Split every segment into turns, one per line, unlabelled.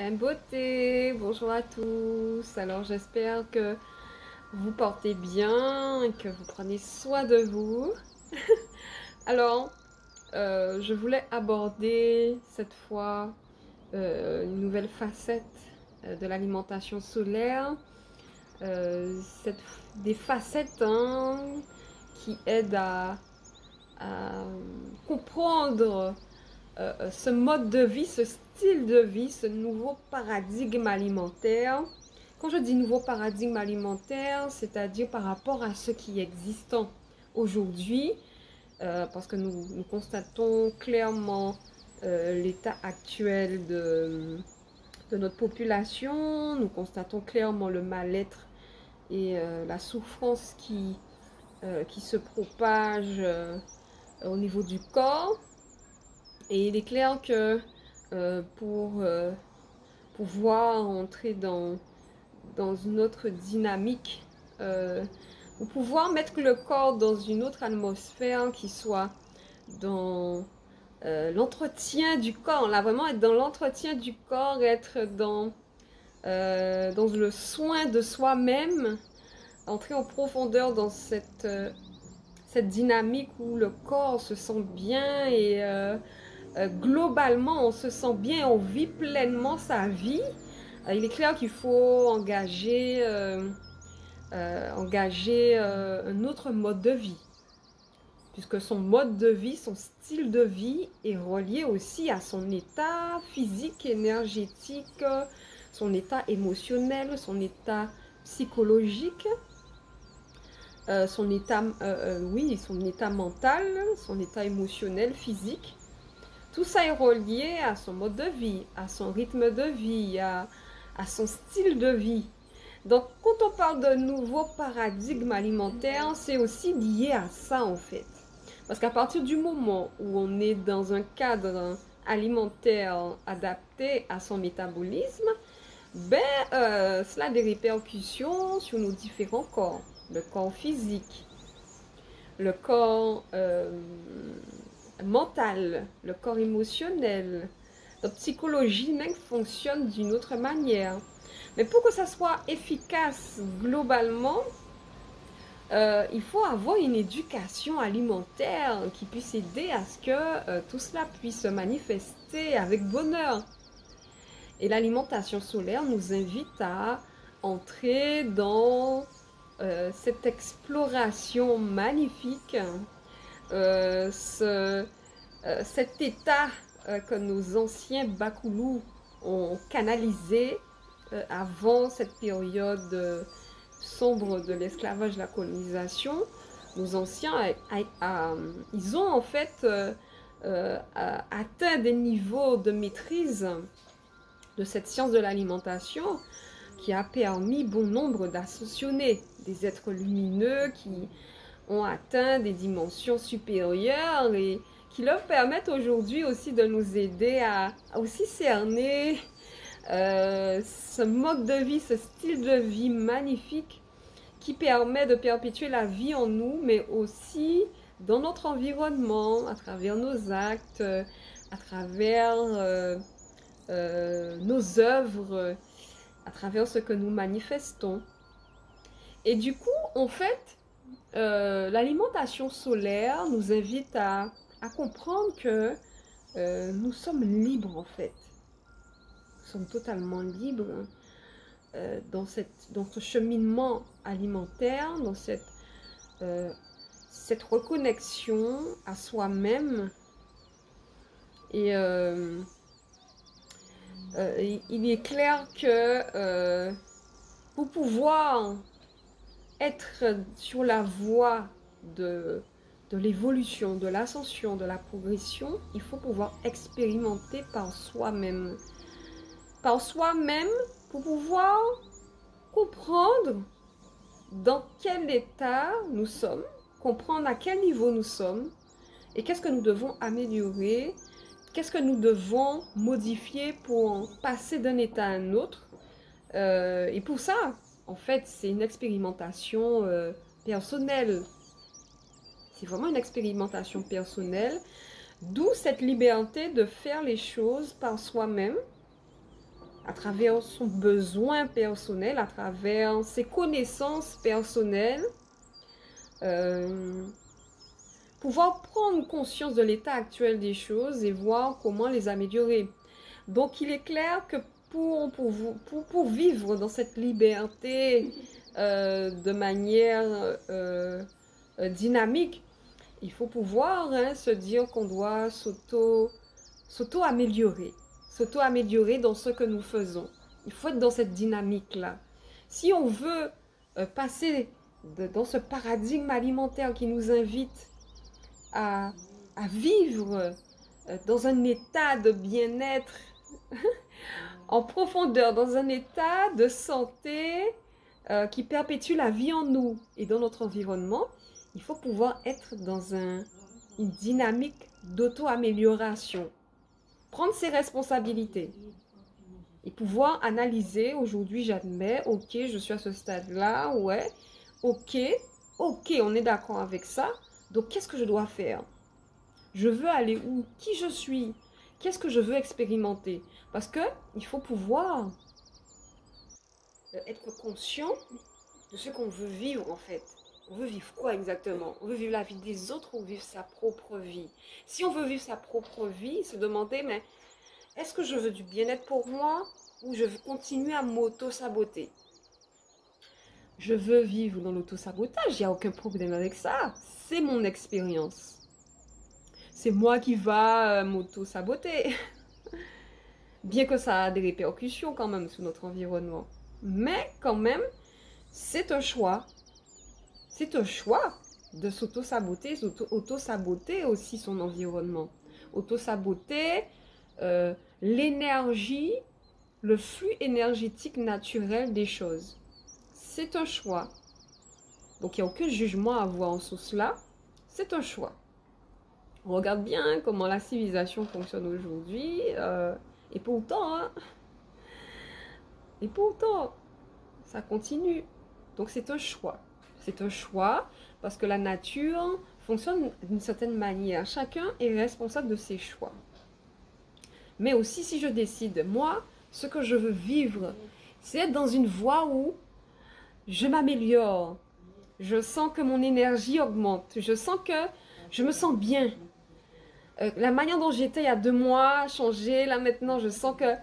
Beauté, bonjour à tous. Alors j'espère que vous portez bien et que vous prenez soin de vous. Alors, je voulais aborder cette fois une nouvelle facette de l'alimentation solaire. Des facettes qui aident à comprendre ce mode de vie, ce style de vie, ce nouveau paradigme alimentaire. Quand je dis nouveau paradigme alimentaire, c'est-à-dire par rapport à ce qui est existant aujourd'hui, parce que nous constatons clairement l'état actuel de notre population, nous constatons clairement le mal-être et la souffrance qui se propage au niveau du corps. Et il est clair que pour pouvoir entrer dans une autre dynamique, pour pouvoir mettre le corps dans une autre atmosphère qui soit dans l'entretien du corps, là vraiment être dans l'entretien du corps, être dans le soin de soi-même, entrer en profondeur dans cette dynamique où le corps se sent bien et globalement, on se sent bien, on vit pleinement sa vie. Il est clair qu'il faut engager un autre mode de vie, puisque son mode de vie, son style de vie est relié aussi à son état physique, énergétique, son état émotionnel, son état psychologique, son état mental, son état émotionnel, physique. Tout ça est relié à son mode de vie, à son rythme de vie, à son style de vie. Donc, quand on parle de nouveau paradigme alimentaire, c'est aussi lié à ça en fait. Parce qu'à partir du moment où on est dans un cadre alimentaire adapté à son métabolisme, cela a des répercussions sur nos différents corps. Le corps physique, le corps mental, le corps émotionnel. Notre psychologie même fonctionne d'une autre manière. Mais pour que ça soit efficace globalement, il faut avoir une éducation alimentaire qui puisse aider à ce que tout cela puisse se manifester avec bonheur. Et l'alimentation solaire nous invite à entrer dans cette exploration magnifique, cet état que nos anciens Bakoulous ont canalisé avant cette période sombre de l'esclavage, de la colonisation. Nos anciens, ils ont en fait atteint des niveaux de maîtrise de cette science de l'alimentation qui a permis bon nombre d'ascensionner, des êtres lumineux qui ont atteint des dimensions supérieures et qui leur permettent aujourd'hui aussi de nous aider à aussi cerner ce mode de vie, ce style de vie magnifique qui permet de perpétuer la vie en nous, mais aussi dans notre environnement, à travers nos actes, à travers nos œuvres, à travers ce que nous manifestons. Et du coup, en fait, l'alimentation solaire nous invite à comprendre que nous sommes libres en fait. Nous sommes totalement libres dans ce cheminement alimentaire, dans cette reconnexion à soi-même. Et il est clair que pour pouvoir être sur la voie de l'évolution, de l'ascension, de la progression, il faut pouvoir expérimenter par soi-même. Par soi-même pour pouvoir comprendre dans quel état nous sommes, comprendre à quel niveau nous sommes et qu'est-ce que nous devons améliorer, qu'est-ce que nous devons modifier pour passer d'un état à un autre. Et pour ça, en fait, c'est une expérimentation personnelle. C'est vraiment une expérimentation personnelle, d'où cette liberté de faire les choses par soi-même, à travers son besoin personnel, à travers ses connaissances personnelles, pouvoir prendre conscience de l'état actuel des choses et voir comment les améliorer. Donc, il est clair que pour vivre dans cette liberté de manière dynamique, il faut pouvoir se dire qu'on doit s'auto-améliorer. S'auto-améliorer dans ce que nous faisons. Il faut être dans cette dynamique-là. Si on veut passer dans ce paradigme alimentaire qui nous invite à vivre dans un état de bien-être en profondeur, dans un état de santé qui perpétue la vie en nous et dans notre environnement, il faut pouvoir être dans une dynamique d'auto-amélioration. Prendre ses responsabilités et pouvoir analyser, aujourd'hui j'admets, ok, je suis à ce stade-là, ouais, ok, on est d'accord avec ça, donc qu'est-ce que je dois faire? Je veux aller où? Qui je suis? Qu'est-ce que je veux expérimenter? Parce que il faut pouvoir être conscient de ce qu'on veut vivre en fait. On veut vivre quoi exactement? On veut vivre la vie des autres ou vivre sa propre vie? Si on veut vivre sa propre vie, se demander, mais est-ce que je veux du bien-être pour moi ou je veux continuer à m'auto-saboter? Je veux vivre dans l'auto-sabotage, il n'y a aucun problème avec ça. C'est mon expérience. C'est moi qui va m'auto-saboter. Bien que ça a des répercussions quand même sur notre environnement. Mais quand même, c'est un choix. C'est un choix de s'auto-saboter, auto-saboter aussi son environnement. Auto-saboter l'énergie, le flux énergétique naturel des choses. C'est un choix. Donc il n'y a aucun jugement à avoir en cela. C'est un choix. On regarde bien comment la civilisation fonctionne aujourd'hui. Et pourtant, ça continue. Donc c'est un choix. C'est un choix parce que la nature fonctionne d'une certaine manière. Chacun est responsable de ses choix. Mais aussi si je décide, moi, ce que je veux vivre, c'est être dans une voie où je m'améliore. Je sens que mon énergie augmente. Je sens que je me sens bien. La manière dont j'étais il y a 2 mois a changé. Là maintenant, je sens que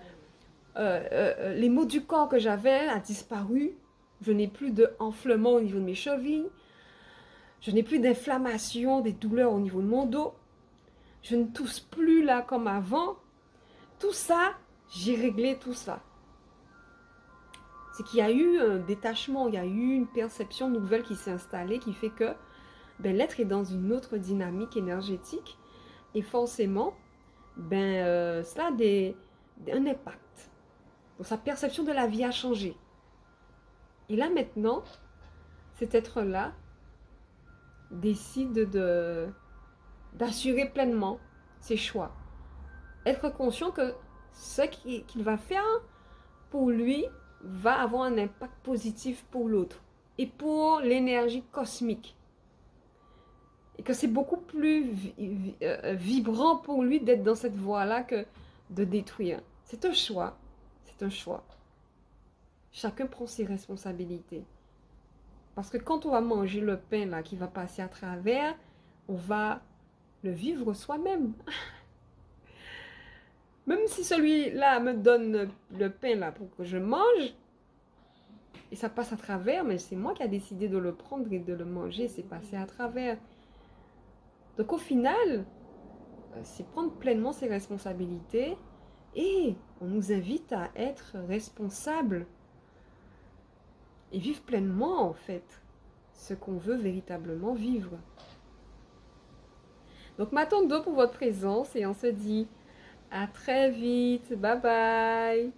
les maux du corps que j'avais a disparu. Je n'ai plus d'enflement au niveau de mes chevilles. Je n'ai plus d'inflammation, des douleurs au niveau de mon dos. Je ne tousse plus là comme avant. Tout ça, j'ai réglé tout ça. C'est qu'il y a eu un détachement, il y a eu une perception nouvelle qui s'est installée qui fait que l'être est dans une autre dynamique énergétique et forcément, cela a un impact. Donc sa perception de la vie a changé. Et là maintenant, cet être-là décide d'assurer pleinement ses choix. Être conscient que ce qu'il va faire pour lui va avoir un impact positif pour l'autre et pour l'énergie cosmique. Et que c'est beaucoup plus vibrant pour lui d'être dans cette voie-là que de détruire. C'est un choix. C'est un choix. Chacun prend ses responsabilités. Parce que quand on va manger le pain là qui va passer à travers, on va le vivre soi-même. Même si celui-là me donne le pain là pour que je mange, et ça passe à travers, mais c'est moi qui ai décidé de le prendre et de le manger, c'est passé à travers. Donc au final, c'est prendre pleinement ses responsabilités et on nous invite à être responsables et vivre pleinement en fait ce qu'on veut véritablement vivre. Donc m'attends pour votre présence et on se dit à très vite. Bye bye.